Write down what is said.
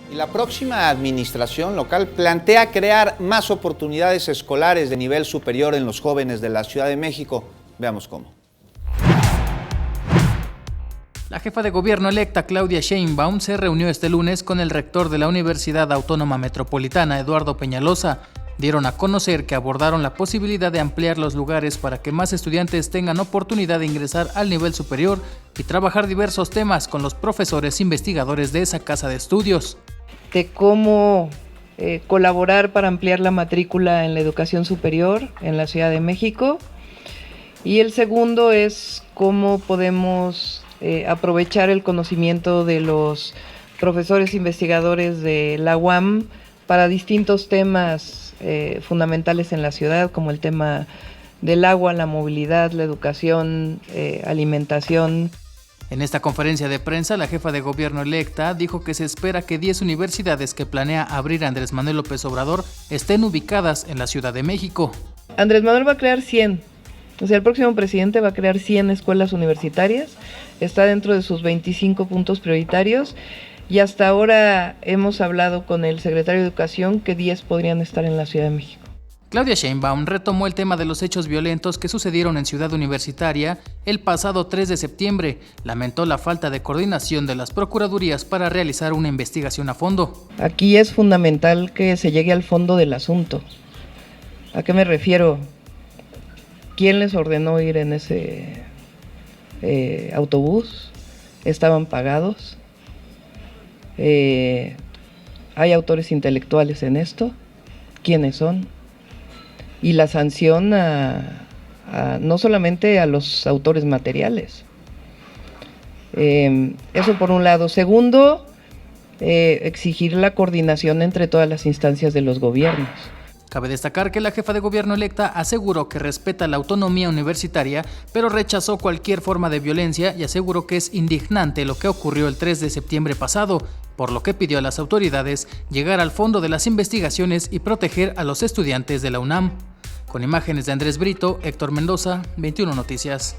Y la próxima administración local plantea crear más oportunidades escolares de nivel superior en los jóvenes de la Ciudad de México. Veamos cómo. La jefa de gobierno electa, Claudia Sheinbaum, se reunió este lunes con el rector de la Universidad Autónoma Metropolitana, Eduardo Peñalosa. Dieron a conocer que abordaron la posibilidad de ampliar los lugares para que más estudiantes tengan oportunidad de ingresar al nivel superior y trabajar diversos temas con los profesores investigadores de esa casa de estudios. De cómo colaborar para ampliar la matrícula en la educación superior en la Ciudad de México. Y el segundo es cómo podemos aprovechar el conocimiento de los profesores investigadores de la UAM para distintos temas fundamentales en la ciudad, como el tema del agua, la movilidad, la educación, alimentación. En esta conferencia de prensa, la jefa de gobierno electa dijo que se espera que 10 universidades que planea abrir Andrés Manuel López Obrador estén ubicadas en la Ciudad de México. Andrés Manuel va a crear 100. O sea, el próximo presidente va a crear 100 escuelas universitarias. Está dentro de sus 25 puntos prioritarios. Y hasta ahora hemos hablado con el secretario de Educación que 10 podrían estar en la Ciudad de México. Claudia Sheinbaum retomó el tema de los hechos violentos que sucedieron en Ciudad Universitaria el pasado 3 de septiembre. Lamentó la falta de coordinación de las procuradurías para realizar una investigación a fondo. Aquí es fundamental que se llegue al fondo del asunto. ¿A qué me refiero? ¿Quién les ordenó ir en ese autobús? ¿Estaban pagados? ¿Hay autores intelectuales en esto? ¿Quiénes son? Y la sanción no solamente a los autores materiales. Eso por un lado. Segundo, exigir la coordinación entre todas las instancias de los gobiernos. Cabe destacar que la jefa de gobierno electa aseguró que respeta la autonomía universitaria, pero rechazó cualquier forma de violencia y aseguró que es indignante lo que ocurrió el 3 de septiembre pasado, por lo que pidió a las autoridades llegar al fondo de las investigaciones y proteger a los estudiantes de la UNAM. Con imágenes de Andrés Brito, Héctor Mendoza, 21 Noticias.